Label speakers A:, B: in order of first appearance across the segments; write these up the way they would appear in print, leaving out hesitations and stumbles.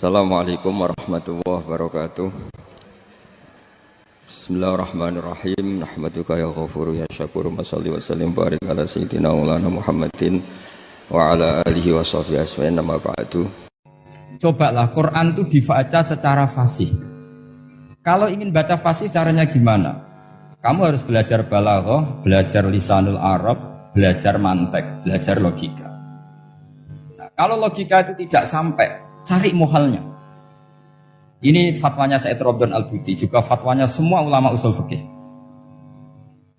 A: Assalamualaikum warahmatullahi wabarakatuh. Bismillahirrahmanirrahim. Nahmaduka ya ghafuru ya syakuru. Mashalli wa sallim barik ala sayyidina maulana Muhammadin wa ala alihi wa sahbihi asma'in nama ba'du.
B: Cobalah Quran itu dibaca secara fasih. Kalau ingin baca fasih caranya gimana? Kamu harus belajar balaghah, belajar lisanul Arab, belajar mantek, belajar logika. Nah, kalau logika itu tidak sampai, cari muhalnya. Ini fatwanya Said Robdon Al-Buti, juga fatwanya semua ulama usul fikih.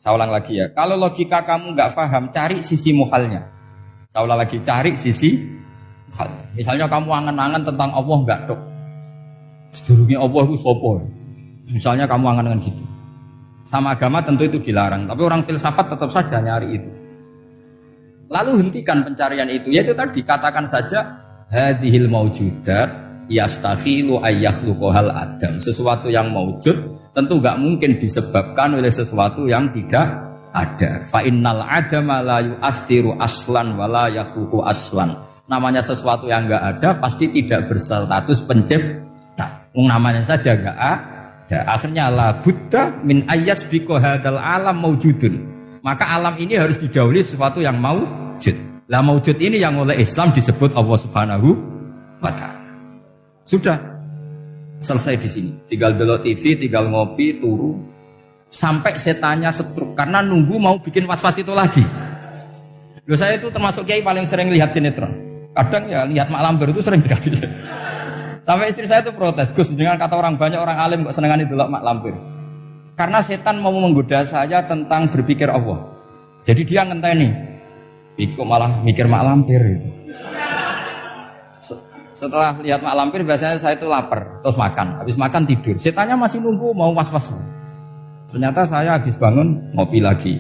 B: Saya ulang lagi ya, kalau logika kamu nggak paham, cari sisi muhalnya. Saya ulang lagi, cari sisi muhalnya. Misalnya kamu angan-angan tentang Allah nggak dok, sedurungnya Allah itu sopo. Misalnya kamu angan-angan gitu. Sama agama tentu itu dilarang, tapi orang filsafat tetap saja nyari itu. Lalu hentikan pencarian itu, yaitu tadi katakan saja hadhil maujudat yastakhilu ayyakhluqahal adam. Sesuatu yang maujud tentu enggak mungkin disebabkan oleh sesuatu yang tidak ada. Fa innal adama la yu'athiru aslan wa la yakhluqu aslan. Namanya sesuatu yang enggak ada pasti tidak berstatus pencipta. Namanya saja enggak ada. Akhirnya la buddha min ayyasbiqu hadzal alam maujudun. Maka alam ini harus didahului sesuatu yang maujud. Lah maujud ini yang oleh Islam disebut Allah Subhanahu wa ta'ala. Sudah selesai di sini. Tinggal delok TV, tinggal ngopi, turu sampai setannya setruk karena nunggu mau bikin was-was itu lagi. Loh, saya itu termasuk kiai paling sering lihat sinetron. Kadang ya lihat Mak Lampir itu sering sekali. Sampai istri saya itu protes, Gus, dengan kata orang banyak orang alim kok senengani delok Mak Lampir. Karena setan mau menggoda saya tentang berpikir Allah. Jadi dia ngenteni. Kok malah mikir Mak Lampir gitu. Setelah lihat Mak Lampir biasanya saya itu lapar, terus makan. Habis makan tidur. Setannya masih nunggu mau was-was. Ternyata saya habis bangun ngopi lagi.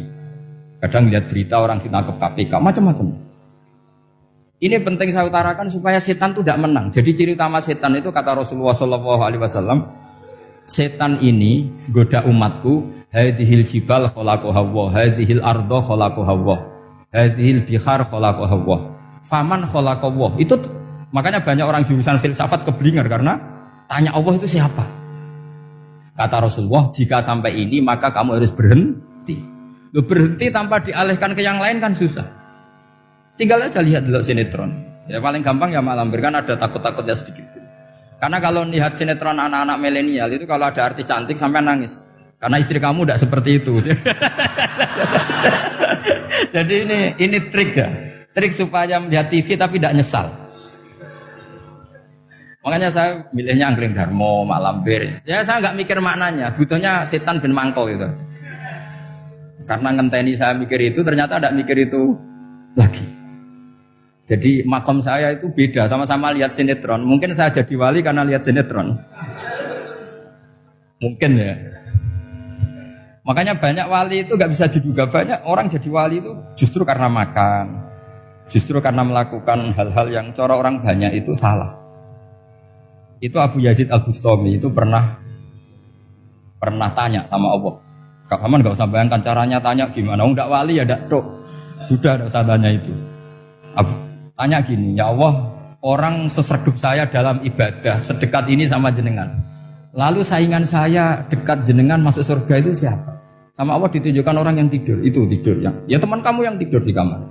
B: Kadang lihat berita orang ditangkap KPK, macam-macam. Ini penting saya utarakan supaya setan itu tidak menang. Jadi ciri utama setan itu kata Rasulullah SAW, setan ini goda umatku, hadhil jibal khalaqaha Allah, hadhil ardo khalaqaha Allah, hadhil bihar khalaqaha Allah, faman khalaqaha Allah. Itu makanya banyak orang jurusan filsafat keblinger karena tanya Allah itu siapa. Kata Rasulullah, jika sampai ini maka kamu harus berhenti. Lu berhenti tanpa dialihkan ke yang lain kan susah. Tinggal aja lihat dulu sinetron. Ya paling gampang ya Mak Lampir, kan ada takut-takutnya sedikit. Karena kalau lihat sinetron anak-anak milenial itu kalau ada artis cantik sampai nangis. Karena istri kamu tidak seperti itu. Jadi ini trik ya. Trik supaya melihat TV tapi tidak nyesal. Makanya saya milihnya Angling Darmo, Mak Lampir. Ya saya nggak mikir maknanya, butuhnya setan bin mangkol gitu. Karena ngenteni saya mikir itu, ternyata tidak mikir itu lagi. Jadi makom saya itu beda, sama-sama lihat sinetron. Mungkin saya jadi wali karena lihat sinetron. Mungkin ya. Makanya banyak wali itu nggak bisa diduga. Banyak orang jadi wali itu justru karena makan, justru karena melakukan hal-hal yang cara orang banyak itu salah. Itu Abu Yazid Al-Bustami itu pernah tanya sama Allah. Kapan nggak usah bayangkan caranya tanya gimana? Nggak wali ya nggak dok. Sudah nggak usah tanya itu. Tanya gini, ya Allah, orang seserdup saya dalam ibadah sedekat ini sama jenengan. Lalu saingan saya dekat jenengan masuk surga itu siapa? Sama Allah ditunjukkan orang yang tidur, itu tidur ya teman kamu yang tidur di kamar.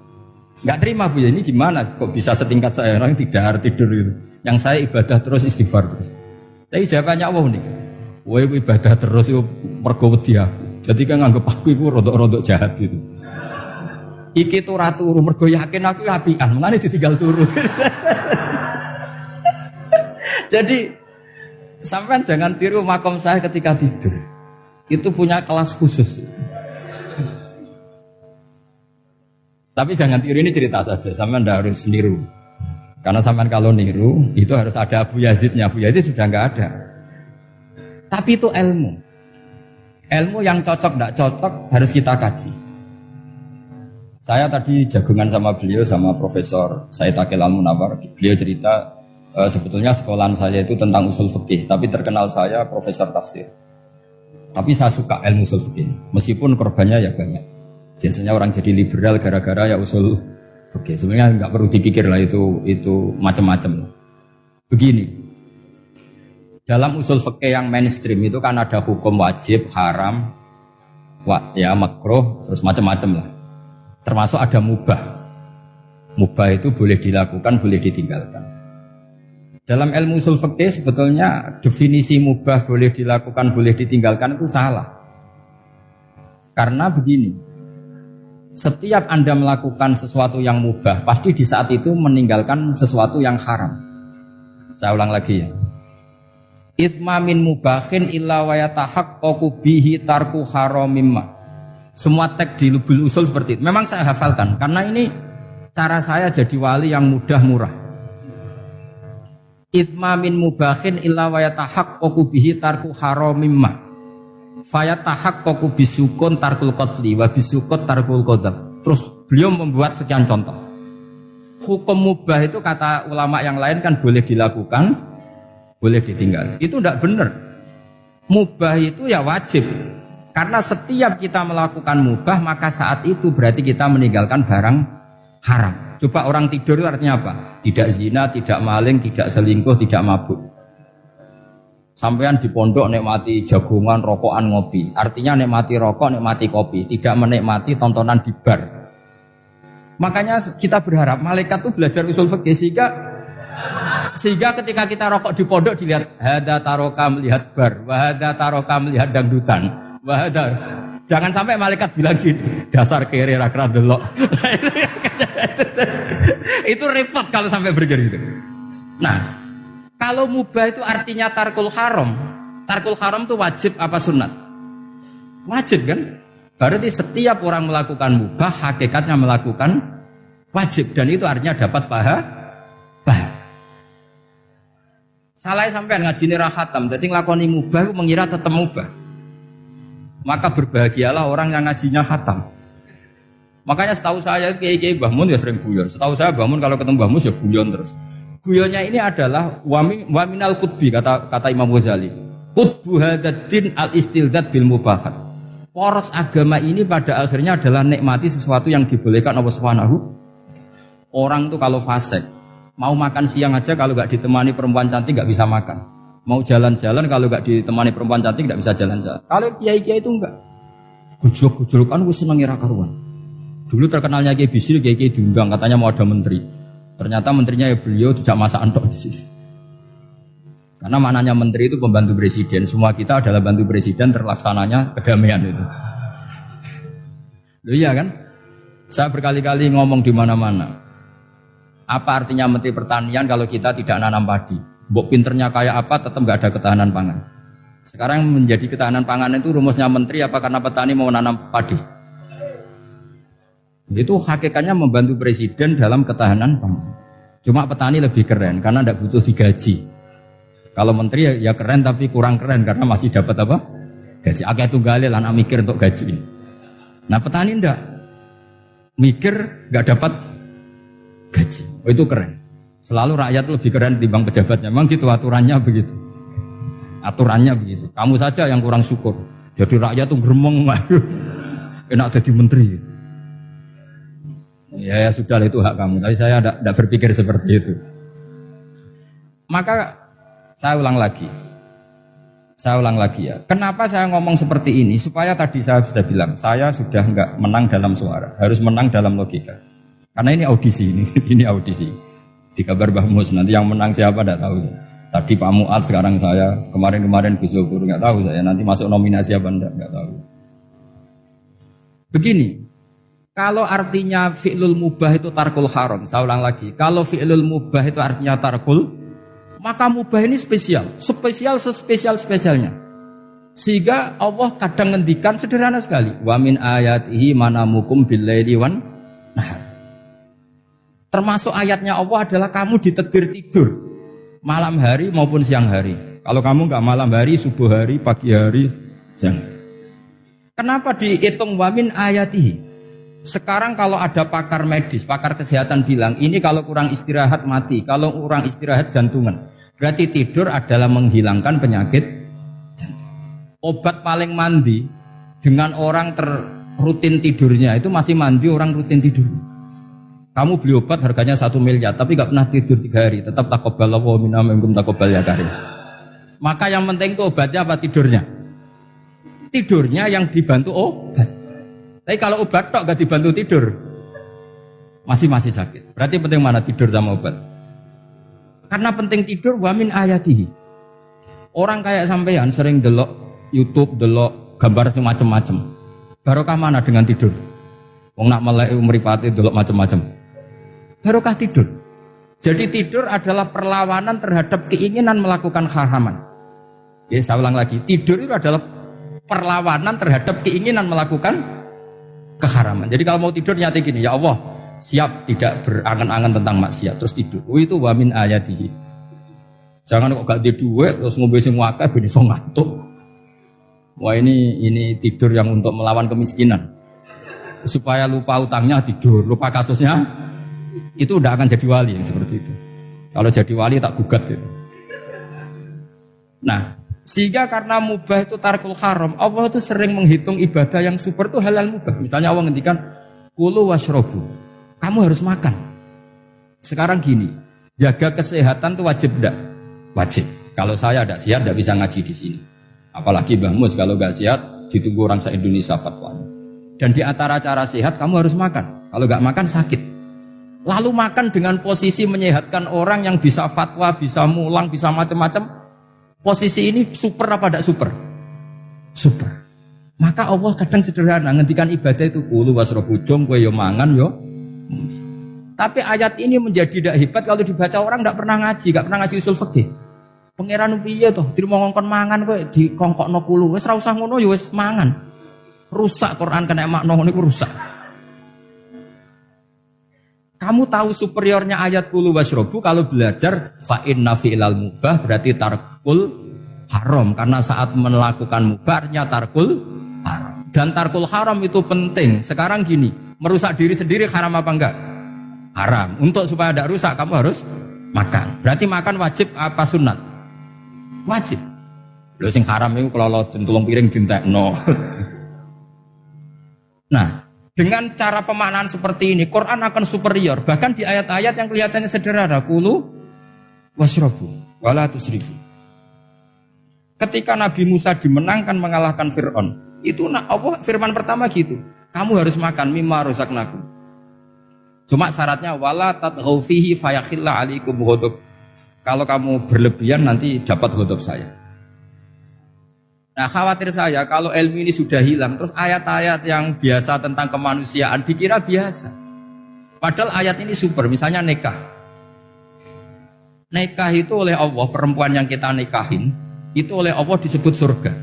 B: Nggak terima Bu ya, ini gimana? Kok bisa setingkat saya orang tidak tidur itu? Yang saya ibadah terus istighfar terus. Tapi jawabannya Allah nih, woi ibadah terus itu mergo wedi aku. Jadi kan nganggep aku itu rodok-rodok jahat gitu. Iki tuh ratu mergo yakin aku apian, mulane ditinggal turu. Jadi sampean jangan tiru makom saya ketika tidur. Itu punya kelas khusus. Tapi jangan tiru, ini cerita saja, sampean ndak harus niru. Karena sampean kalau niru itu harus ada Abu Yazidnya. Abu Yazid sudah enggak ada. Tapi itu ilmu. Ilmu yang cocok enggak cocok harus kita kaji. Saya tadi jagungan sama beliau, sama Profesor Said Aqil Al-Munawar. Beliau cerita sebetulnya sekolahan saya itu tentang usul fikih, tapi terkenal saya Profesor Tafsir. Tapi saya suka ilmu usul fikih, meskipun korbannya ya banyak. Biasanya orang jadi liberal gara-gara ya usul fikih. Sebenarnya nggak perlu dipikir lah itu macam-macam. Begini, Dalam usul fikih yang mainstream itu kan ada hukum wajib, haram, makruh, terus macam-macam lah. Termasuk ada mubah. Mubah itu boleh dilakukan, boleh ditinggalkan. Dalam ilmu usul fikih sebetulnya definisi mubah boleh dilakukan, boleh ditinggalkan itu salah. Karena begini, setiap Anda melakukan sesuatu yang mubah, pasti di saat itu meninggalkan sesuatu yang haram. Saya ulang lagi ya. Itsma min mubahin illa wa yatahaqqaqu bihi tarku haramimma. Semua teks di lubul usul seperti itu. Memang saya hafalkan karena ini cara saya jadi wali yang mudah murah. Itsma min mubahin illa wa yatahaqqaqu bihi tarku haramimma. Fayatahaqqaqu bisukun tarkul qatli wa bisukut tarkul qadzaf. Terus beliau membuat sekian contoh. Hukum mubah itu kata ulama yang lain kan boleh dilakukan, boleh ditinggal. Itu tidak benar. Mubah itu ya wajib. Karena setiap kita melakukan mubah, maka saat itu berarti kita meninggalkan barang haram. Coba orang tidur itu artinya apa? Tidak zina, tidak maling, tidak selingkuh, tidak mabuk. Sampean di pondok nikmati jagongan, rokokan, ngopi. Artinya nikmati rokok, nikmati kopi. Tidak menikmati tontonan di bar. Makanya kita berharap malaikat itu belajar usul fikih sehingga ketika kita rokok di pondok dilihat hada taroka melihat bar, wahada taroka melihat dangdutan, wahada. Jangan sampai malaikat bilang gini, dasar kere rakra delok. Itu repot kalau sampai bergerak gitu. Nah, kalau mubah itu artinya tarkul haram. Tarkul haram itu wajib apa sunat? Wajib kan? Berarti setiap orang melakukan mubah hakikatnya melakukan wajib dan itu artinya dapat pahala. Salah sampean ngajine ra khatam, dadi nglakoni mubah mengira tetap mubah. Maka berbahagialah orang yang ngajinya khatam. Makanya setahu saya kiai-kiai Mbah Mun ya sering guyon. Setahu saya Mbah Mun kalau ketemu Mbah Mun ya guyon terus. Guyonnya ini adalah wa minal qutbi kata Imam Ghazali. Qutbu hadzal al-istilzat bil mubahat. Poros agama ini pada akhirnya adalah nikmati sesuatu yang dibolehkan Allah Subhanahu. Orang tuh kalau fasik mau makan siang aja kalau gak ditemani perempuan cantik gak bisa makan. Mau jalan-jalan kalau gak ditemani perempuan cantik gak bisa jalan-jalan. Kalau kiai-kiai itu enggak. Gujluk-gujlukan wis seneng ira karuan. Dulu terkenalnya Kiai Bisri, Kiai diundang katanya mau ada menteri. Ternyata menterinya ya beliau tidak masak antok di sini. Karena maknanya menteri itu pembantu presiden. Semua kita adalah bantu presiden terlaksananya kedamaian itu. Loh iya kan? Saya berkali-kali ngomong di mana-mana. Apa artinya menteri pertanian kalau kita tidak nanam padi? Mbok pinternya kayak apa tetap nggak ada ketahanan pangan. Sekarang menjadi ketahanan pangan itu rumusnya menteri apa karena petani mau nanam padi? Itu hakikatnya membantu presiden dalam ketahanan pangan. Cuma petani lebih keren karena tidak butuh digaji. Kalau menteri ya keren tapi kurang keren karena masih dapat apa? Gaji. Akeh tunggale lan mikir untuk gaji. Nah petani ndak mikir nggak dapat gaji. Oh itu keren. Selalu rakyat lebih keren dibanding pejabatnya. Memang gitu aturannya begitu. Aturannya begitu. Kamu saja yang kurang syukur. Jadi rakyat tuh gremeng. Enak jadi menteri. Ya sudah itu hak kamu. Tapi saya tidak berpikir seperti itu. Maka saya ulang lagi ya. Kenapa saya ngomong seperti ini? Supaya tadi saya sudah bilang, saya sudah enggak menang dalam suara, harus menang dalam logika. Karena ini audisi, ini audisi. Di kabar Mbah Mus, nanti yang menang siapa enggak tahu. Tadi Pak Mu'ad, sekarang saya, kemarin Gus Zofur enggak tahu saya. Nanti masuk nominasi apa enggak tahu. Begini, kalau artinya fi'lul mubah itu tarkul haram, saya ulang lagi. Kalau fi'lul mubah itu artinya tarkul, maka mubah ini spesial sespesialnya. Sehingga Allah kadang ngendikan sederhana sekali. Wa min ayatihi manamukum bil-laili wan nahar. Termasuk ayatnya Allah adalah kamu ditakdir tidur malam hari maupun siang hari. Kalau kamu enggak malam hari, subuh hari, pagi hari, siang hari. Kenapa dihitung wa min ayatihi? Sekarang kalau ada pakar medis, pakar kesehatan bilang ini kalau kurang istirahat mati, kalau kurang istirahat jantungan. Berarti tidur adalah menghilangkan penyakit jantung. Obat paling mandi dengan orang rutin tidurnya itu masih mandi orang rutin tidur. Kamu beli obat harganya 1 miliar tapi gak pernah tidur 3 hari, tetap taqabbalallahu minna minkum taqabbal ya karim. Maka yang penting itu obatnya apa tidurnya? Tidurnya yang dibantu obat. Tapi kalau obat tok gak dibantu tidur, masih sakit. Berarti penting mana tidur sama obat? Karena penting tidur wa min ayatihi. Orang kayak sampean sering delok YouTube, delok gambar macam-macam. Barokah mana dengan tidur? Wong nak melek mripate delok macam-macam. Barokah tidur. Jadi tidur adalah perlawanan terhadap keinginan melakukan haraman. Ya, saya ulang lagi, tidur itu adalah perlawanan terhadap keinginan melakukan keharaman. Jadi kalau mau tidur nyati gini, ya Allah, siap tidak berangan-angan tentang maksiat terus tidur. Itu wa min ayatihi. Jangan kok gak di duit terus ngombe sing akeh ben iso ngantuk. Wah ini tidur yang untuk melawan kemiskinan. Supaya lupa utangnya tidur, lupa kasusnya, itu udah akan jadi wali yang seperti itu. Kalau jadi wali tak gugat itu. Nah, sehingga karena mubah itu tarkul haram, Allah itu sering menghitung ibadah yang super itu halal mubah. Misalnya Allah ngendikan kulu washrobu, kamu harus makan. Sekarang gini, jaga kesehatan itu wajib enggak? Wajib. Kalau saya tidak sehat tidak bisa ngaji di sini. Apalagi Mbah Mus kalau nggak sehat ditunggu orang se-Indonesia fatwanya. Dan di antara cara sehat kamu harus makan. Kalau nggak makan sakit. Lalu makan dengan posisi menyehatkan orang yang bisa fatwa, bisa mulang, bisa macam-macam. Posisi ini super apa tidak super? Super. Maka Allah kadang sederhana ngendikan ibadah itu kulu wasrobu jom kowe yo mangan yo. Tapi ayat ini menjadi tidak hebat kalau dibaca orang tidak pernah ngaji, enggak pernah ngaji usul fikih. Pangeran piye toh dirimo ngongkon mangan kowe dikongkokno kulu. Wis ra usah ngono yo wis mangan. Rusak Quran kena makna ngono iku rusak. Kamu tahu superiornya ayat kulu wasrobu kalau belajar fa inna fi'lal mubah berarti tarkul haram karena saat melakukan mubahnya tarkul haram. Dan tarkul haram itu penting. Sekarang gini, merusak diri sendiri haram apa enggak? Haram. Untuk supaya tidak rusak kamu harus makan. Berarti makan wajib apa sunat? Wajib. Lho sing haram itu kalau tulung piring dintekno. Nah, dengan cara pemaknaan seperti ini, Quran akan superior. Bahkan di ayat-ayat yang kelihatannya sederhana, kulu washrobu, wala tusrifu. Ketika Nabi Musa dimenangkan mengalahkan Fir'aun, itu Allah firman pertama gitu, kamu harus makan mimma rozaqnakum. Cuma syaratnya wala tatghaw fihi fayakhilla alaikum ghadab. Kalau kamu berlebihan nanti dapat ghadab saya. Nah khawatir saya kalau ilmu ini sudah hilang terus ayat-ayat yang biasa tentang kemanusiaan dikira biasa. Padahal ayat ini super, misalnya nikah. Nikah itu oleh Allah, perempuan yang kita nikahin itu oleh Allah disebut surga.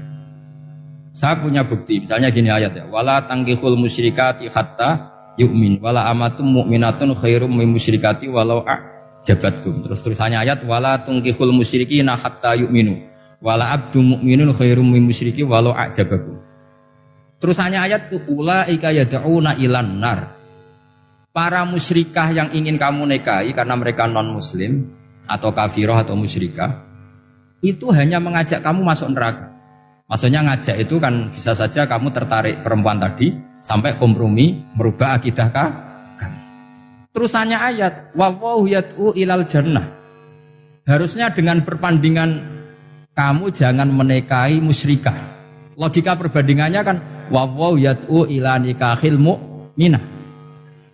B: Saya punya bukti, misalnya gini ayat ya, wala tangkihul musyrikati hatta yu'min wala amatum mu'minatun khairum min musyrikati walau a'jabatkum. Terus terusannya ayat wala tangkihul musyrikina hatta yu'minu wala abdu mu'minun khairum min musyriki walau a'jabakum. Terusannya ayat ulaika yad'una ilan nar. Para musyrikah yang ingin kamu nikahi karena mereka non muslim atau kafirah atau musyrikah itu hanya mengajak kamu masuk neraka. Maksudnya ngajak itu kan bisa saja kamu tertarik perempuan tadi sampai kompromi merubah akidah kamu. Terusannya ayat wallahu yad'u ilal jannah. Harusnya dengan perbandingan kamu jangan menikahi musyrikah. Logika perbandingannya kan wawaw yad'u ila nikahil mu'minah.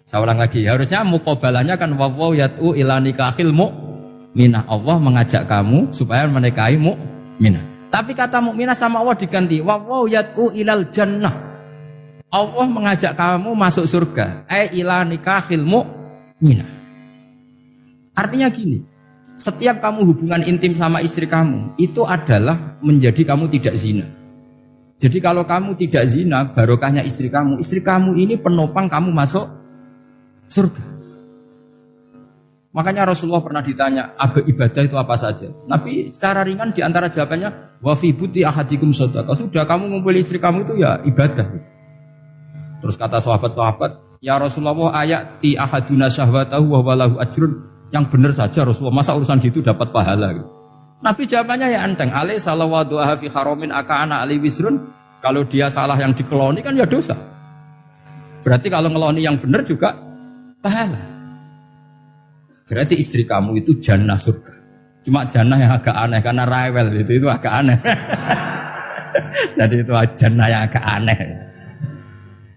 B: Saya ulang lagi, harusnya muqabalahnya kan wawaw yad'u ila nikahil mu'minah. Allah mengajak kamu supaya menikahi mu'minah. Tapi kata mu'minah sama Allah diganti wawaw yad'u ilal jannah. Allah mengajak kamu masuk surga. Ila nikahil mu'minah. Artinya gini, setiap kamu hubungan intim sama istri kamu itu adalah menjadi kamu tidak zina. Jadi kalau kamu tidak zina, barokahnya istri kamu ini penopang kamu masuk surga. Makanya Rasulullah pernah ditanya, ibadah itu apa saja? Nabi secara ringan diantara jawabannya, wa fi buti ahadikum shadaqah. Sudah kamu ngumpul istri kamu itu ya ibadah. Terus kata sahabat-sahabat, ya Rasulullah ayati ahaduna syahwatahu wa walahu ajrun. Yang benar saja Rasulullah, masa urusan gitu dapat pahala gitu. Nabi jawabannya ya enteng, alai salawatu fi haramin aka'ana ali wisrun. Kalau dia salah yang dikeloni kan ya dosa. Berarti kalau ngeloni yang benar juga pahala. Berarti istri kamu itu jannah surga. Cuma jannah yang agak aneh karena rewel itu agak aneh. Jadi itu jannah yang agak aneh.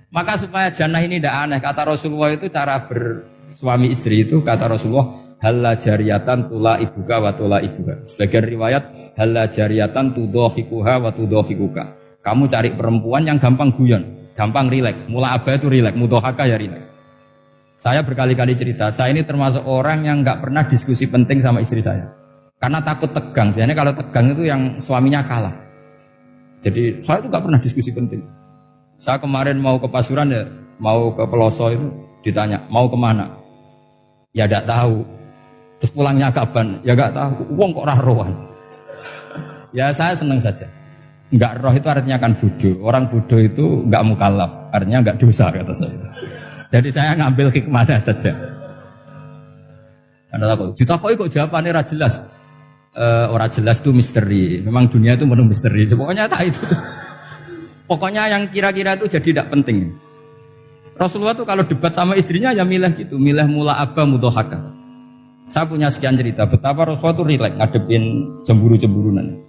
B: Maka supaya jannah ini tidak aneh, kata Rasulullah itu cara bersuami istri itu kata Rasulullah halla jariyatan tula ibuka wa tula ibuka. Sebagian riwayat halla jariyatan tudhahikuha wa tudhahikuka. Kamu cari perempuan yang gampang guyon, gampang rileks. Mula abah itu rileks, mudhahaka ya rileks. Saya berkali-kali cerita, saya ini termasuk orang yang nggak pernah diskusi penting sama istri saya. Karena takut tegang. Biasanya kalau tegang itu yang suaminya kalah. Jadi saya itu nggak pernah diskusi penting. Saya kemarin mau ke Pasuruan ya, mau ke Peloso itu ditanya mau kemana? Ya tidak tahu. Terus pulangnya kapan? Ya nggak tahu. Wong kok rohan. Ya saya senang saja. Nggak roh itu artinya kan bodoh. Orang bodoh itu nggak mukallaf, artinya nggak dosa kata saya. Jadi saya ngambil hikmahnya saja. Anda takut? Ditakoi kok jawabannya ora jelas. Ora jelas itu misteri. Memang dunia itu penuh misteri. Pokoknya tak itu. Pokoknya yang kira-kira itu jadi tidak penting. Rasulullah tuh kalau debat sama istrinya ya milih gitu, milih mula abba mudhahaka. Saya punya sekian cerita betapa Rasulullah tuh rileks ngadepin cemburu-cemburunan.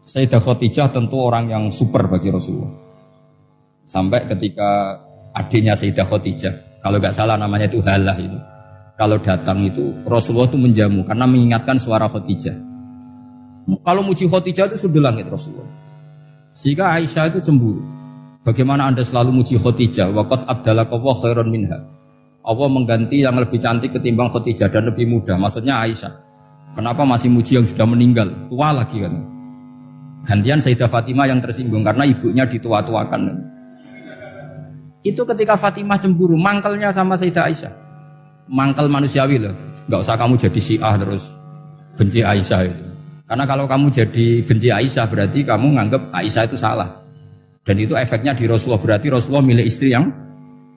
B: Sayyidah Khadijah tentu orang yang super bagi Rasulullah. Sampai ketika adiknya Sayyidah Khadijah, kalau nggak salah namanya itu Halah itu. Kalau datang itu Rasulullah itu menjamu karena mengingatkan suara Khadijah. Kalau muji Khadijah itu sudah langit Rasulullah. Sehingga Aisyah itu cemburu. Bagaimana Anda selalu muji Khadijah? Waqad abdalaka wa khairan minha. Allah mengganti yang lebih cantik ketimbang Khadijah dan lebih muda. Maksudnya Aisyah. Kenapa masih muji yang sudah meninggal? Tua lagi kan. Gantian Sayyidah Fatimah yang tersinggung karena ibunya ditua-tuakan. Itu ketika Fatimah cemburu, mangkelnya sama Sayyidah Aisyah. Mangkel manusiawi loh. Enggak usah kamu jadi Syiah terus benci Aisyah itu. Karena kalau kamu jadi benci Aisyah berarti kamu nganggap Aisyah itu salah. Dan itu efeknya di Rasulullah, berarti Rasulullah milih istri yang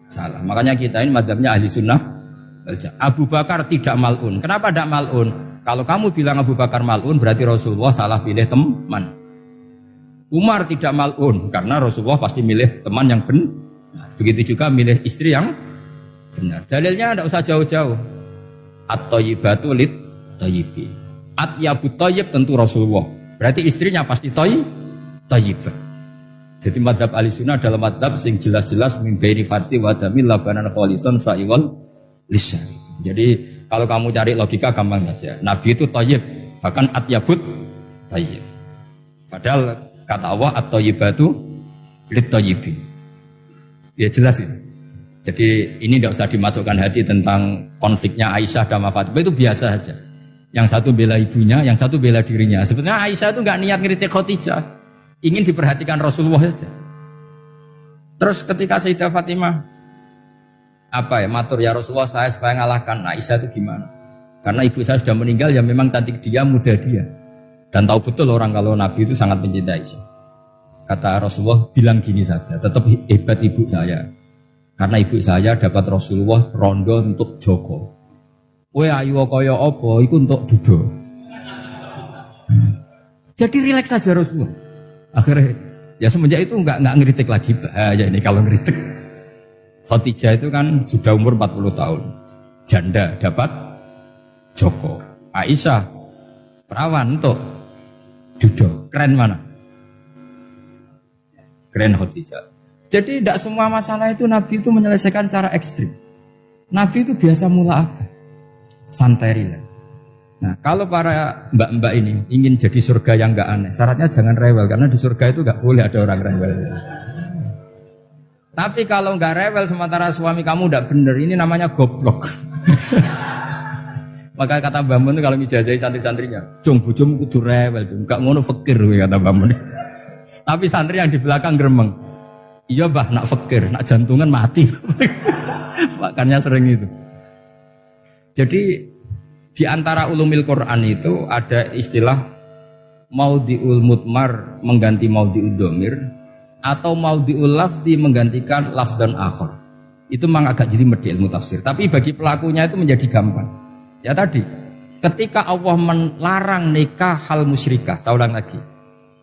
B: salah. Makanya kita ini madzhabnya ahli sunnah. Abu Bakar tidak mal'un. Kenapa tidak mal'un? Kalau kamu bilang Abu Bakar mal'un berarti Rasulullah salah pilih teman. Umar tidak mal'un karena Rasulullah pasti milih teman yang benar. Begitu juga milih istri yang benar. Dalilnya tidak usah jauh-jauh. At-thayyibatu lit-thayyibi. At-yabut thayyib tentu Rasulullah. Berarti istrinya pasti thayyibah. Jadi madhab ahli-sunnah adalah madhab sing jelas-jelas min baini farti wa damil labanan khalisan sa'iwal lisan. Jadi kalau kamu cari logika gampang saja. Nabi itu thayyib, bahkan at-yabut thayyib. Padahal kata Allah at-thayyibatu lit-thayyibi. Ya jelas itu. Jadi ini tidak usah dimasukkan hati tentang konfliknya Aisyah dan Fatimah, itu biasa saja. Yang satu bela ibunya, yang satu bela dirinya. Sebenarnya Aisyah itu nggak niat ngiritik Khadijah, ingin diperhatikan Rasulullah saja. Terus ketika Sayyidah Fatimah matur ya Rasulullah saya supaya ngalahkan Aisyah itu gimana? Karena ibu saya sudah meninggal ya memang cantik dia, muda dia. Dan tahu betul orang kalau Nabi itu sangat mencintai Aisyah. Kata Rasulullah bilang gini saja, tetap hebat ibu saya. Karena ibu saya dapat Rasulullah rondo untuk Joko. Kowe ayu kaya apa iku untuk dudo. Jadi rileks saja Rasulullah. Akhirnya ya semenjak itu enggak ngeritik lagi. Bahaya ini kalau ngeritik. Khadijah itu kan sudah umur 40 tahun. Janda dapat Joko. Aisyah perawan untuk dudo. Keren mana? Keren Khadijah. Jadi tidak semua masalah itu Nabi itu menyelesaikan cara ekstrim. Nabi itu biasa mula apa? Santai rileks. Nah, kalau para mbak-mbak ini ingin jadi surga yang enggak aneh, syaratnya jangan rewel karena di surga itu enggak boleh ada orang rewel. Tapi kalau enggak rewel sementara suami kamu enggak benar, ini namanya goblok. Maka kata Mbah Mun kalau ngijazahi santri-santrinya, "Jong bojomu kudu rewel, enggak ngono fakir," kata Mbah Mun. Tapi santri yang di belakang gremeng, "Iya, Mbah, nak fakir, nak jantungan mati." Makanya sering itu. Jadi di antara ulumil Quran itu ada istilah maudhi'ul mutmar mengganti maudhi'ud dhamir atau maudhi'ul lafzi menggantikan lafdan akhar. Itu memang agak jadi medhi ilmu tafsir, tapi bagi pelakunya itu menjadi gampang. Ya tadi, ketika Allah melarang nikah hal musyrikah, saya ulang lagi.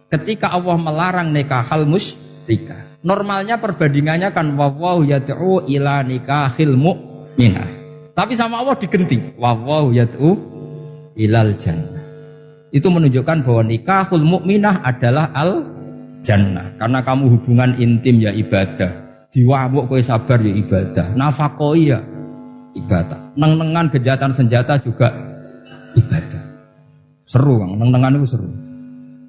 B: Ketika Allah melarang nikah hal musyrikah, normalnya perbandingannya kan wallahu yad'u ila nikahil mu'minah. Tapi sama Allah digenti, wallahu yad'u ilal jannah. Itu menunjukkan bahwa nikahul mukminah adalah al jannah. Karena kamu hubungan intim ya ibadah. Diwamuk kowe sabar ya ibadah. Nafakoi ya ibadah. Neng-nengan kejahatan senjata juga ibadah. Seru Bang, neng-nengan itu seru.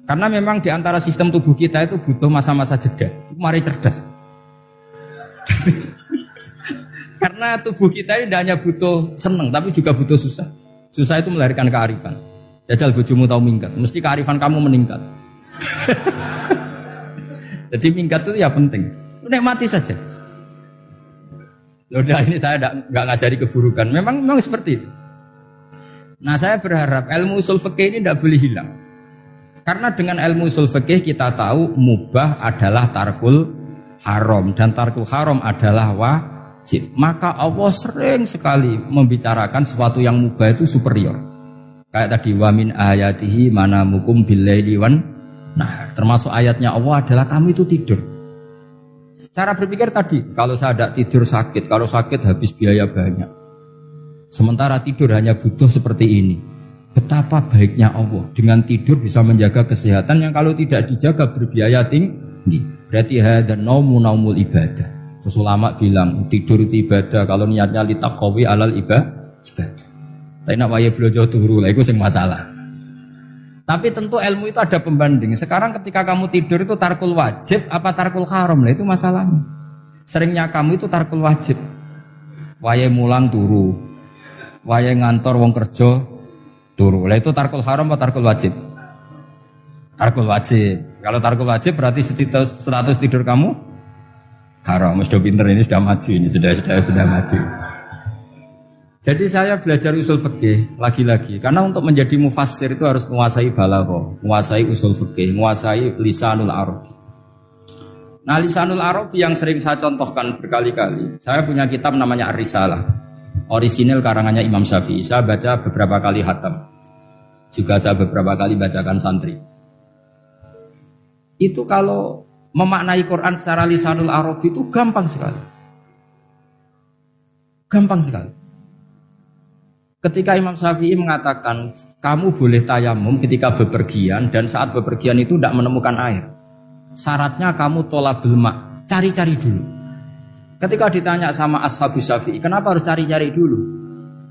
B: Karena memang di antara sistem tubuh kita itu butuh masa-masa jeda. Mari cerdas. Karena tubuh kita ini tidak hanya butuh seneng, tapi juga butuh susah. Susah itu melahirkan kearifan. Jajal bojomu tahu minggat, mesti kearifan kamu meningkat. Jadi minggat itu ya penting. Nikmati saja. Udah ini saya nggak ngajari keburukan. Memang seperti itu. Nah saya berharap ilmu usul fikih ini tidak boleh hilang. Karena dengan ilmu usul fikih kita tahu mubah adalah tarkul haram dan tarkul haram adalah wajib. Maka Allah sering sekali membicarakan sesuatu yang mubah itu superior. Kayak tadi wa min ayatihi manamukum billaili wan. Nah, termasuk ayatnya Allah adalah kamu itu tidur. Cara berpikir tadi, kalau saya tidak tidur sakit, kalau sakit habis biaya banyak. Sementara tidur hanya butuh seperti ini. Betapa baiknya Allah dengan tidur bisa menjaga kesehatan yang kalau tidak dijaga berbiaya tinggi. Berarti hadan naumul ibadah. Terus ulama bilang tidur itu ibadah kalau niatnya litaqawi alal ibadah. Tapi nak wae blojo turu lah itu sing masalah. Tapi tentu ilmu itu ada pembanding. Sekarang ketika kamu tidur itu tarkul wajib apa tarkul haram lah itu masalahnya. Seringnya kamu itu tarkul wajib. Wae mulang turu. Wae ngantor wong kerja turu. Lah itu tarkul haram apa tarkul wajib? Tarkul wajib. Kalau tarkul wajib berarti status tidur kamu haram. Sudah pinter ini sudah maju ini sudah maju. Jadi saya belajar usul fikih lagi-lagi karena untuk menjadi mufassir itu harus menguasai balaghah, menguasai usul fikih, menguasai lisanul Arab. Nah, lisanul Arab yang sering saya contohkan berkali-kali. Saya punya kitab namanya Ar-Risalah. Orisinil karangannya Imam Syafi'i. Saya baca beberapa kali khatam. Juga saya beberapa kali bacakan santri. Itu kalau memaknai Quran secara lisanul Arab itu gampang sekali. Gampang sekali. Ketika Imam Syafi'i mengatakan kamu boleh tayamum ketika bepergian dan saat bepergian itu tidak menemukan air. Syaratnya kamu tolabul ma', cari-cari dulu. Ketika ditanya sama ashabus Syafi'i, kenapa harus cari-cari dulu?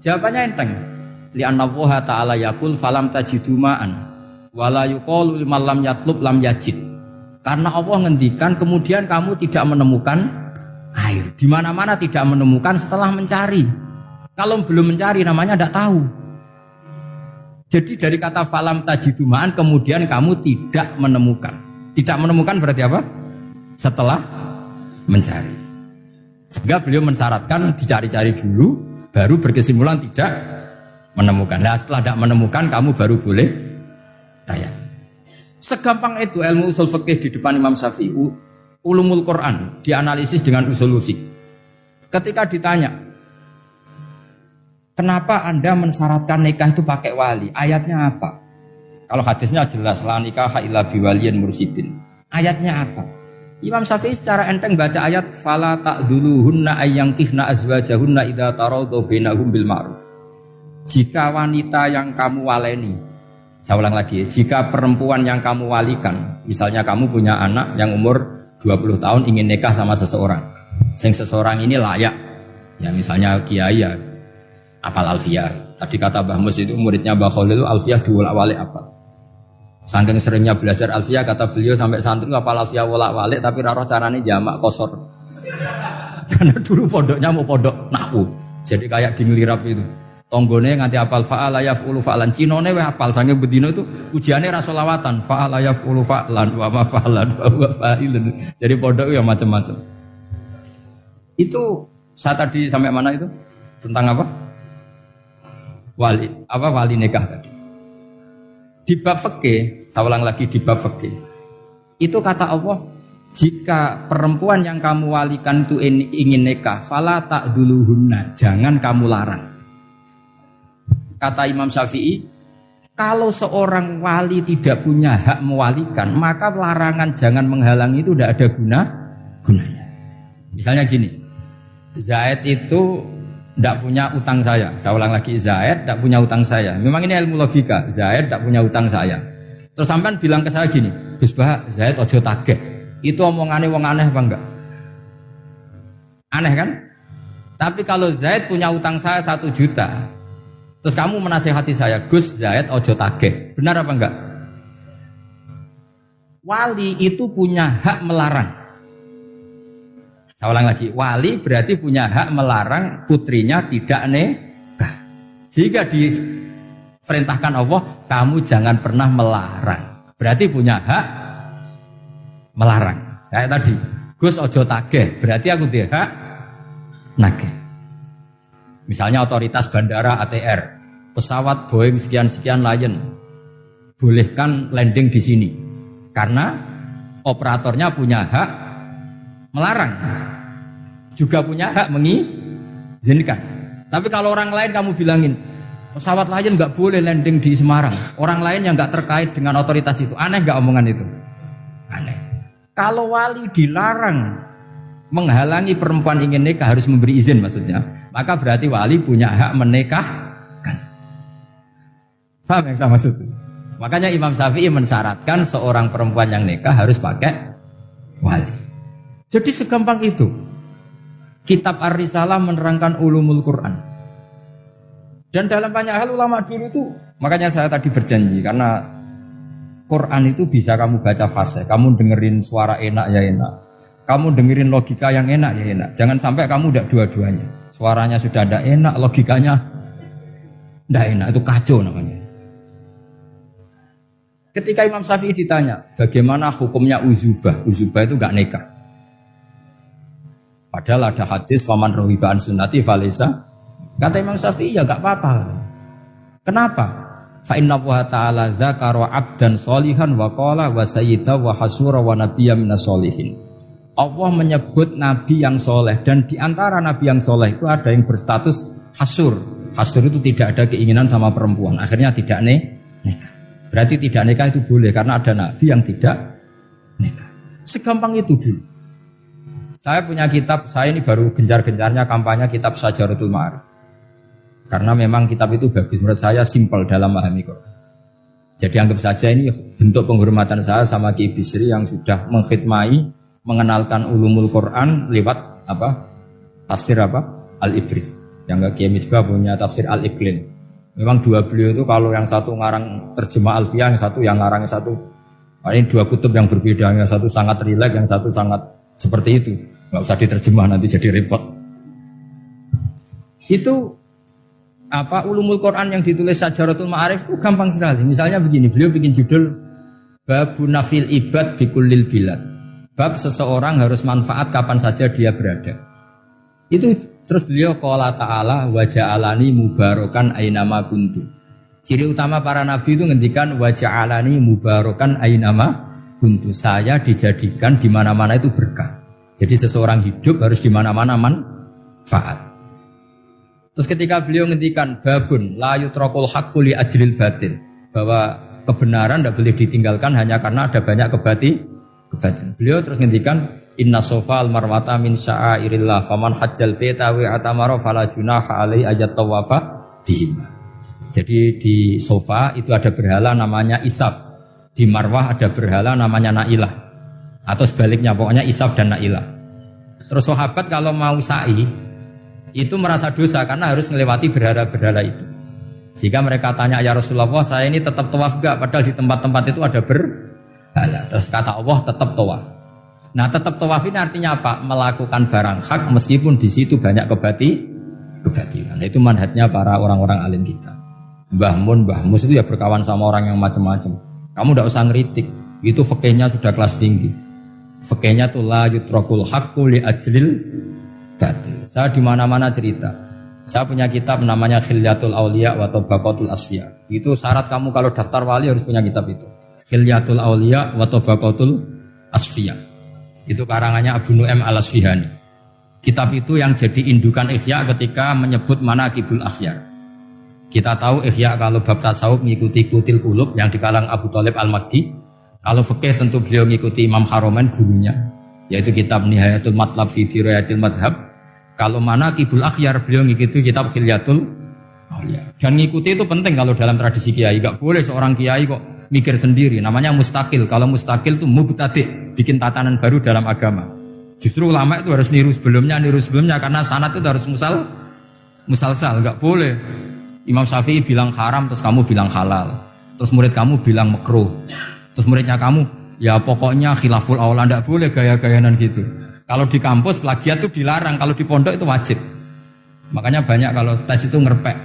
B: Jawabannya enteng. Li'anna Allah ta'ala yaqul falam tajidu ma'an wala yuqalu liman lam yatlub lam yajid. Karena Allah ngendikan kemudian kamu tidak menemukan air. Di mana-mana tidak menemukan setelah mencari. Kalau belum mencari namanya tidak tahu. Jadi dari kata falam tajidumaan kemudian kamu tidak menemukan. Tidak menemukan berarti apa? Setelah mencari. Sehingga beliau mensyaratkan dicari-cari dulu, baru berkesimpulan tidak menemukan. Nah setelah tidak menemukan kamu baru boleh tayang. Segampang itu ilmu usul fikih di depan Imam Syafi'i. Ulumul Quran dianalisis dengan usul fikih. Ketika ditanya kenapa Anda mensyaratkan nikah itu pakai wali? Ayatnya apa? Kalau hadisnya jelas la nikaha illa biwaliyin mursyidin. Ayatnya apa? Imam Syafi'i secara enteng baca ayat fala ta'duluhunna ayyankihna azwajahunna idza taradu bainahum bil ma'ruf. Jika wanita yang kamu waleni, saya ulang lagi, jika perempuan yang kamu walikan, misalnya kamu punya anak yang umur 20 tahun ingin nikah sama seseorang. Sing seseorang ini layak. Ya misalnya kiai ya apal alfiyah. Tadi kata Mbah Mus itu muridnya Mbah Khalil itu alfiyah diwolak-walik apa. Saking seringnya belajar alfiyah kata beliau sampai santri apal alfiyah wolak-walik tapi ra roh carane jamak kosor. Karena dulu pondoknya mau pondok nahwu. Jadi kayak di ngelirap itu. Tonggone nganti apal fa'ala yaf'ulu fa'lan. Cinone weh apal saking bedino itu ujiane ra selawatan. Fa'ala yaf'ulu fa'lan wa ma fa'lan wa huwa fa'ilun. Jadi pondok ya macam-macam. Itu saya tadi sampai mana itu? Tentang apa? Wali nikah tadi. Di bab fikih, saya ulang lagi di bab fikih. Itu kata Allah, jika perempuan yang kamu walikan itu ingin nikah, fala ta'duluhunna, jangan kamu larang. Kata Imam Syafi'i, kalau seorang wali tidak punya hak mewalikan, maka larangan jangan menghalangi itu tidak ada gunanya. Misalnya gini, Zaid itu tidak punya utang saya. Saya ulang lagi, Zaid tidak punya utang saya. Memang ini ilmu logika. Zaid tidak punya utang saya. Terus sampean bilang ke saya gini, Gus Bah, Zaid ojo tagih. Itu omongannya wong aneh apa enggak? Aneh kan? Tapi kalau Zaid punya utang saya 1 juta, terus kamu menasihati saya, Gus, Zaid ojo tagih. Benar apa enggak? Wali itu punya hak melarang. Saya ulang lagi, wali berarti punya hak melarang putrinya tidak nikah. Sehingga diperintahkan Allah, kamu jangan pernah melarang. Berarti punya hak melarang. Kayak tadi, Gus ojo tagih, berarti aku dia hak nagih. Misalnya otoritas bandara ATR, pesawat Boeing sekian-sekian Lion, bolehkan landing di sini. Karena operatornya punya hak melarang, juga punya hak mengizinkan. Tapi kalau orang lain kamu bilangin pesawat Lion nggak boleh landing di Semarang, orang lain yang nggak terkait dengan otoritas itu, aneh nggak omongan itu? Aneh. Kalau wali dilarang menghalangi perempuan ingin nikah harus memberi izin maksudnya, maka berarti wali punya hak menikahkan. Paham yang saya maksud? Makanya Imam Syafi'i mensyaratkan seorang perempuan yang nikah harus pakai wali. Jadi segampang itu. Kitab Ar-Risalah menerangkan ulumul Quran. Dan dalam banyak hal ulama dulu itu, makanya saya tadi berjanji, karena Quran itu bisa kamu baca fase, kamu dengerin suara enak ya enak, kamu dengerin logika yang enak ya enak. Jangan sampai kamu udah dua-duanya. Suaranya sudah ada enak, logikanya tidak enak, itu kacau namanya. Ketika Imam Syafi'i ditanya, bagaimana hukumnya uzubah? Uzubah itu gak nikah. Padahal ada hadis faman rohiba an sunnati falesa. Kata Imam Syafi'i ya gak apa-apa. Kenapa? Fa inna Allah ta'ala dzakara 'abdan sholihan wa qala wa sayyida wa hasura wa nabiyya minas sholihin. Allah menyebut nabi yang soleh, dan di antara nabi yang soleh itu ada yang berstatus hasur. Hasur itu tidak ada keinginan sama perempuan, akhirnya tidak nikah. Berarti tidak nikah itu boleh karena ada nabi yang tidak nikah. Segampang itu dulu. Saya punya kitab, saya ini baru gencar-gencarnya kampanye kitab Syajaratul Ma'arif. Karena memang kitab itu bagus, menurut saya simpel dalam memahami Quran. Jadi anggap saja ini bentuk penghormatan saya sama Ki Bisri yang sudah mengkhidmai, mengenalkan ulumul Quran lewat tafsir Al-Ibris. Yang Ki Misbah punya tafsir Al-Iqlin. Memang dua beliau itu kalau yang satu ngarang terjemah Alfiyah, yang satu yang ngarang satu. Ini dua kutub yang berbeda, yang satu sangat rileks, yang satu sangat seperti itu, nggak usah diterjemah nanti jadi repot. Itu ulumul Quran yang ditulis Syajaratul Ma'arif itu gampang sekali. Misalnya begini, beliau bikin judul Babu Nafil Ibad Bikullil Bilad. Bab seseorang harus manfaat kapan saja dia berada. Itu terus beliau qala ta'ala wa ja'alani mubarakan ainama kuntu. Ciri utama para nabi itu ngendikan wa ja'alani mubarakan ainama kuntu, saya dijadikan di mana-mana itu berkah. Jadi seseorang hidup harus di mana-mana manfaat. Terus ketika beliau ngendikan babun la yutrakul haqqu li ajril batil, bahwa kebenaran tidak boleh ditinggalkan hanya karena ada banyak kebatilan. Beliau terus ngendikan inna sofal marwata min sya'airillah faman hajjal baita wa atamara fala junaha alai ayat tawafa bihim. Jadi di Sofa itu ada berhala namanya Isaf. Di Marwah ada berhala namanya Na'ilah, atau sebaliknya pokoknya Isaf dan Na'ilah. Terus sahabat kalau mau sa'i itu merasa dosa karena harus melewati berhala-berhala itu. Sehingga mereka tanya, ya Rasulullah, saya ini tetap tawaf gak? Padahal di tempat-tempat itu ada berhala. Terus kata Allah, tetap tawaf. Nah, tetap tawaf ini artinya apa? Melakukan barang hak meskipun di situ banyak kebatilan. Nah, itu manhajnya para orang-orang alim kita. Mbah Mus itu ya berkawan sama orang yang macam-macam. Kamu tidak usah ngeritik, itu fikihnya sudah kelas tinggi. Fikihnya tuh la yutrakul haqqu li ajlil batil. Saya di mana-mana cerita. Saya punya kitab namanya Khilyatul Auliya wa Tabaqatul Asfiya. Itu syarat kamu kalau daftar wali harus punya kitab itu. Khilyatul Auliya wa Tabaqatul Asfiya. Itu karangannya Abu Nu'aim Al-Asfihani. Kitab itu yang jadi indukan Ihya ketika menyebut manaqibul akhyar. Kita tahu Ihya kalau bab tasawuf mengikuti Kutil Qulub yang dikalang Abu Thalib Al-Makdi. Kalau fikih tentu beliau mengikuti Imam Haromen gurunya, yaitu kitab Nihayatul Matlab fi Dirayatil Madhab. Kalau manaqibul akhyar beliau ngikuti kitab Khilyatul Auliya. Dan ngikuti itu penting kalau dalam tradisi kiai. Enggak boleh seorang kiai kok mikir sendiri. Namanya mustakil. Kalau mustakil itu mubtadi', bikin tatanan baru dalam agama. Justru ulama itu harus niru sebelumnya karena sanad itu harus musalsal. Enggak boleh. Imam Syafi'i bilang haram terus kamu bilang halal. Terus murid kamu bilang makruh. Terus muridnya kamu ya pokoknya khilaful aula, enggak boleh gaya-gayanan gitu. Kalau di kampus plagiat itu dilarang, kalau di pondok itu wajib. Makanya banyak kalau tes itu ngerpek.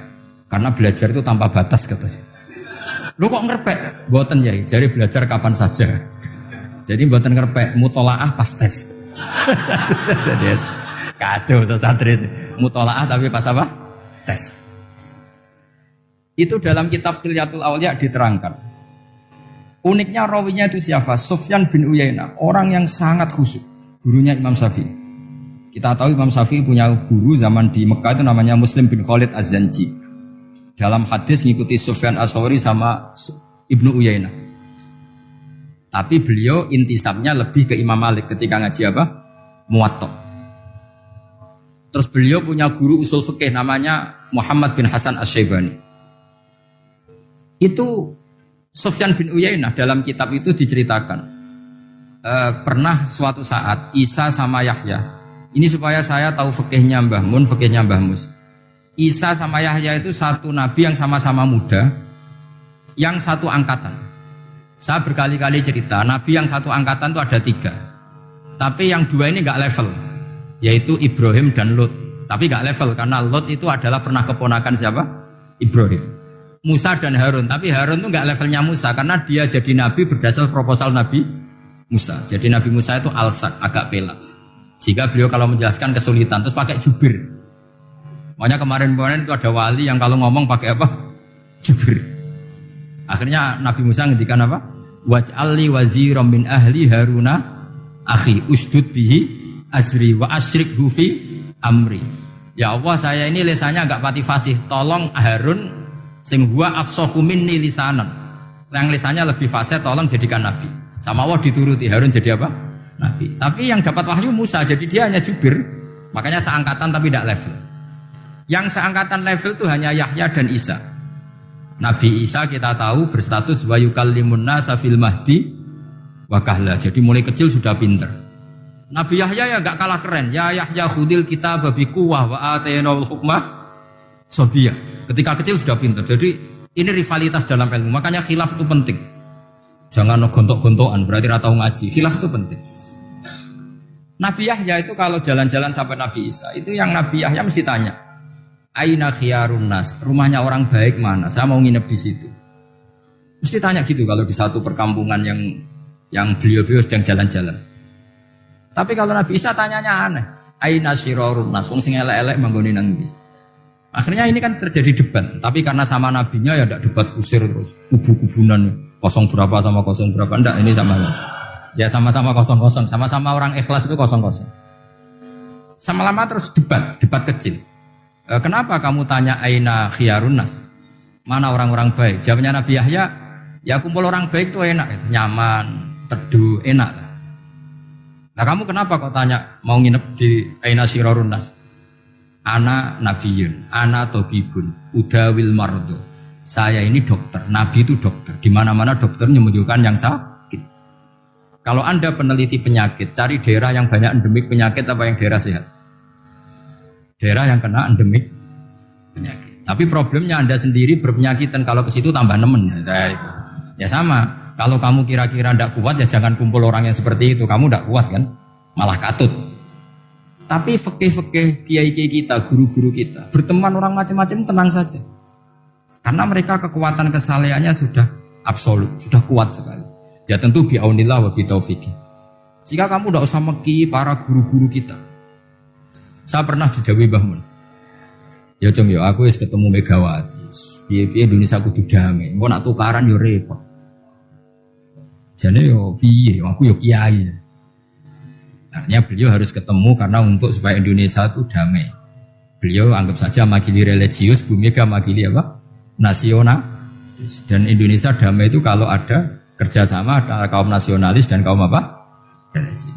B: Karena belajar itu tanpa batas katanya. Lu kok ngerpek? Mboten ya, jadi belajar kapan saja. Jadi mboten ngerpek, mutolaah pas tes. Kacau tuh santri itu. Mutolaah tapi pas apa? Tes. Itu dalam kitab Khilyatul Auliya diterangkan. Uniknya rawinya itu siapa? Sufyan bin Uyainah, orang yang sangat khusyuk. Gurunya Imam Syafi'i. Kita tahu Imam Syafi'i punya guru zaman di Mekah itu namanya Muslim bin Khalid Az-Zanji. Dalam hadis ngikuti Sufyan As-Sawri sama Ibnu Uyainah. Tapi beliau intisabnya lebih ke Imam Malik ketika ngaji apa? Muwatta. Terus beliau punya guru usul fikih namanya Muhammad bin Hasan Asy-Syaibani. Itu Sufyan bin Uyainah dalam kitab itu diceritakan. Pernah suatu saat Isa sama Yahya, ini supaya saya tahu fikihnya Mbah Mun, fikihnya Mbah Mus. Isa sama Yahya itu satu nabi yang sama-sama muda, yang satu angkatan. Saya berkali-kali cerita, nabi yang satu angkatan itu ada 3, tapi yang 2 ini gak level, yaitu Ibrahim dan Lot. Tapi gak level karena Lot itu adalah pernah keponakan siapa? Ibrahim. Musa dan Harun, tapi Harun itu gak levelnya Musa karena dia jadi nabi berdasar proposal Nabi Musa. Jadi Nabi Musa itu alsak, agak pelak. Jika beliau kalau menjelaskan kesulitan terus pakai jubir. Makanya kemarin-kemarin itu ada wali yang kalau ngomong pakai apa? Jubir. Akhirnya Nabi Musa ngendikan apa? Waj'alli waziran min ahli Haruna akhi usdud bihi azri wa asyrikhu fi amri. Ya Allah, saya ini lisannya agak pati fasih. Tolong Harun sing huwa afsahu minni lisanan. Yang lisannya lebih fasih tolong jadikan nabi. Sama Allah dituruti, Harun jadi apa? Nabi. Tapi yang dapat wahyu Musa, jadi dia hanya jubir. Makanya seangkatan tapi tidak level. Yang seangkatan level itu hanya Yahya dan Isa. Nabi Isa kita tahu berstatus wa yukallimun nasa fil mahdi wa kahla. Jadi mulai kecil sudah pinter. Nabi Yahya ya gak kalah keren. Ya Yahya khudil kitab bi quwwah wa atainal hukmah sabiyah. Ketika kecil sudah pinter. Jadi ini rivalitas dalam ilmu. Makanya khilaf itu penting. Jangan gontok-gontokan, berarti ratau ngaji. Khilaf itu penting. Nabi Yahya itu kalau jalan-jalan sampai Nabi Isa, itu yang Nabi Yahya mesti tanya, Aina khiyarun nas, rumahnya orang baik mana? Saya mau nginep di situ. Mesti tanya gitu kalau di satu perkampungan yang beliau-beliau sedang jalan-jalan. Tapi kalau Nabi Isa tanyanya aneh, Aina syirarun nas, wong sing elek-elek manggone nang ndi? Akhirnya ini kan terjadi debat, tapi karena sama nabinya ya tidak debat kusir terus kubu-kubunan. 0 berapa sama 0 berapa, enggak, ini sama ya sama-sama 0-0, sama-sama orang ikhlas itu 0-0. Sama lama terus debat kecil. Kenapa kamu tanya aina khiyarun nas? Mana orang-orang baik? Jawabnya Nabi Yahya, ya kumpul orang baik itu enak, nyaman, teduh, enak lah. Nah kamu kenapa kau tanya mau nginep di aina syirarun nas? Ana nabiyun, ana tobibun, udawil mardo. Saya ini dokter, Nabi itu dokter. Di mana-mana dokter menyembuhkan yang sakit. Kalau Anda peneliti penyakit, cari daerah yang banyak endemik penyakit apa yang daerah sehat? Daerah yang kena endemik penyakit. Tapi problemnya Anda sendiri berpenyakitan, kalau ke situ tambah nemen. Nah, itu. Ya sama, kalau kamu kira-kira tidak kuat ya jangan kumpul orang yang seperti itu. Kamu tidak kuat kan? Malah katut. Tapi fikih-fikih kiai-kiai kita, guru-guru kita, berteman orang macam-macam tenang saja. Karena mereka kekuatan kesalehannya sudah absolut, sudah kuat sekali. Ya tentu bi'aunillah wa bitaufiqih. Sehingga kamu tidak usah meki para guru-guru kita. Saya pernah didhawuhi Mbah Mun. Ya cung ya aku wis ketemu Megawati. Piye-piye Indonesia kudu damai. Engko nak tukaran yo repot. Jane yo piye aku yo kiai. Artinya beliau harus ketemu karena untuk supaya Indonesia itu damai. Beliau anggap saja makili religius, Bu Mega makili apa? Nasional. Dan Indonesia damai itu kalau ada kerjasama antara kaum nasionalis dan kaum apa? Religius.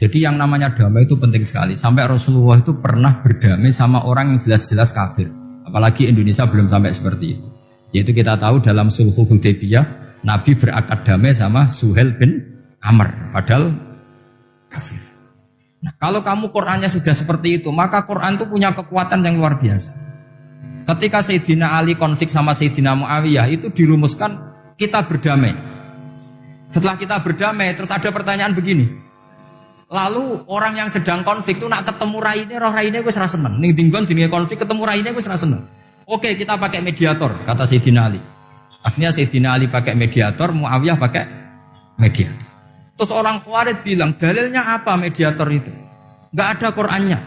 B: Jadi yang namanya damai itu penting sekali. Sampai Rasulullah itu pernah berdamai sama orang yang jelas-jelas kafir. Apalagi Indonesia belum sampai seperti itu. Yaitu kita tahu dalam Sulhul Hudaybiyah, Nabi berakad damai sama Suhail bin Amr, padahal kafir. Nah, kalau kamu Qur'annya sudah seperti itu, maka Qur'an itu punya kekuatan yang luar biasa. Ketika Sayyidina Ali konflik sama Sayyidina Muawiyah, itu dirumuskan kita berdamai. Setelah kita berdamai, terus ada pertanyaan begini. Lalu orang yang sedang konflik itu nak ketemu raine, roh raine wis ra seneng. Ning dinggon jenenge konflik ketemu raine wis ra seneng. Oke, kita pakai mediator, kata Sayyidina Ali. Akhirnya Sayyidina Ali pakai mediator, Muawiyah pakai mediator. Terus orang Khawarij bilang, dalilnya apa mediator itu? Enggak ada Qur'annya.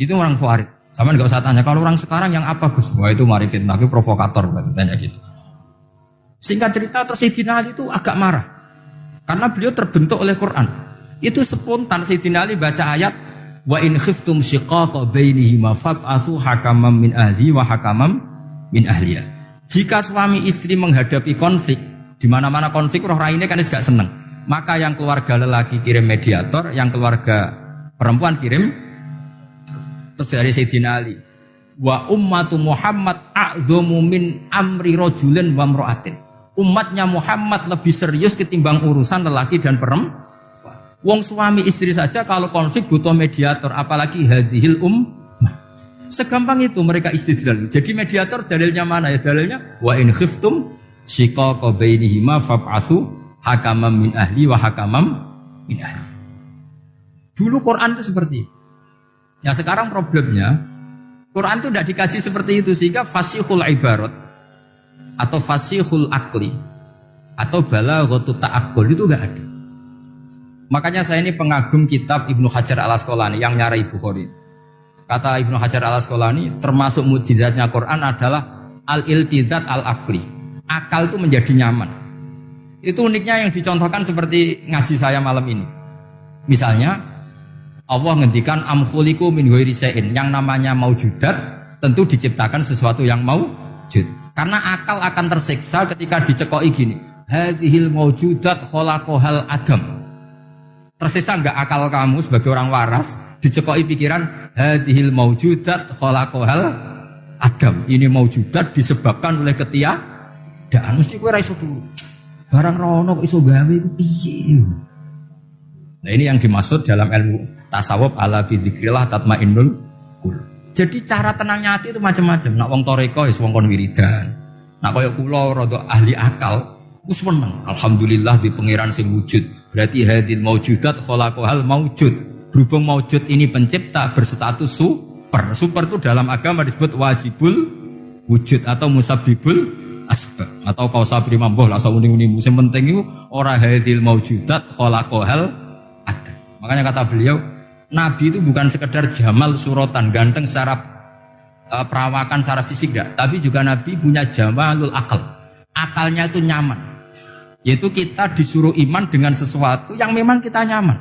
B: Itu orang Khawarij. Sama enggak usah tanya, kalau orang sekarang yang apa Gus? Wah itu mari fitnah, itu provokator berarti tanya gitu. Singkat cerita, terus Sayyidina Ali itu agak marah. Karena beliau terbentuk oleh Qur'an. Itu spontan Sayyidina Ali baca ayat wa in khiftum shiqaqa bainihima fab'atsu hakaman min ahli wa hakaman min ahliya. Jika suami istri menghadapi konflik, di mana-mana konflik roh raine kan gak seneng. Maka yang keluarga lelaki kirim mediator, yang keluarga perempuan kirim. Terus dari Sayyidina Ali, wa ummatu Muhammad a'dhamu min amri rajulin wa imra'atin. Umatnya Muhammad lebih serius ketimbang urusan lelaki dan perempuan. Wong suami istri saja kalau konflik butuh mediator, apalagi hadhil ummah. Segampang itu mereka istidlal. Jadi mediator dalilnya mana ya? Dalilnya wa in khiftum shiqaqa bainihima fab'atsu hakaman min ahli wa hakaman min ahli. Dulu Quran itu seperti itu. Ya sekarang problemnya Quran itu tidak dikaji seperti itu, sehingga fasihul ibarat atau fasihul akli atau balaghatut ta'aqqul itu enggak ada. Makanya saya ini pengagum kitab Ibnu Hajar al-Asqalani yang nyarai Bukhari. Kata Ibnu Hajar al-Asqalani, termasuk mukjizatnya Quran adalah al-iltizat al-aqli. Akal itu menjadi nyaman. Itu uniknya yang dicontohkan seperti ngaji saya malam ini. Misalnya Allah ngendikan am khuliqu min ghairi syai'in, yang namanya maujudat tentu diciptakan sesuatu yang maujud. Karena akal akan tersiksa ketika dicekoki gini. Hadhil maujudat khalaqahal adam. Tersisa enggak akal kamu sebagai orang waras dicekoki pikiran hadhil maujudat khalaqahal adam. Ini maujudat disebabkan oleh ketiadaan. Mesti kowe ra iso turu. Barang rono kok iso gawe iku piye? Nah ini yang dimaksud dalam ilmu tasawuf ala bi dzikrillah tatmainnul qulub. Jadi cara tenangnya hati itu macam-macam. Nak wong toreko wis wong kon wiridan. Nak kaya kula rada ahli akal wis seneng. Alhamdulillah di pangeran sing wujud. Berarti hadil maujudat khalaqahal maujud. Berhubung maujud ini pencipta berstatus super. Super itu dalam agama disebut wajibul wujud atau musabbibul asbab atau kausa primamboh lah sawuni-uni. Sing penting itu ora hadil maujudat khalaqahal ada. Makanya kata beliau, Nabi itu bukan sekedar jamal suratan, ganteng secara perawakan, secara fisik enggak, tapi juga Nabi punya jamalul akal. Akalnya itu nyaman. Yaitu kita disuruh iman dengan sesuatu yang memang kita nyaman.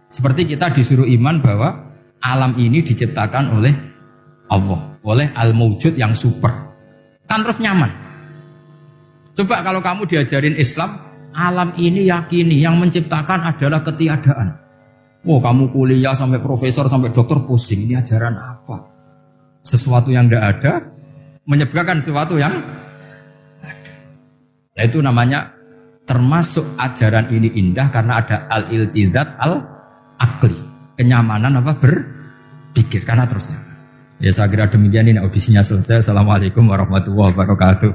B: Seperti kita disuruh iman bahwa alam ini diciptakan oleh Allah, oleh al-mawjud yang super. Kan terus nyaman. Coba kalau kamu diajarin Islam, alam ini yakini yang menciptakan adalah ketiadaan. Oh kamu kuliah sampai profesor sampai dokter pusing, ini ajaran apa? Sesuatu yang tidak ada menyebabkan sesuatu yang ada. Nah, itu namanya termasuk ajaran ini indah karena ada al-iltizat al-akli, kenyamanan apa berpikir karena terusnya. Ya saya kira demikian, ini audisinya selesai. Assalamualaikum warahmatullahi wabarakatuh.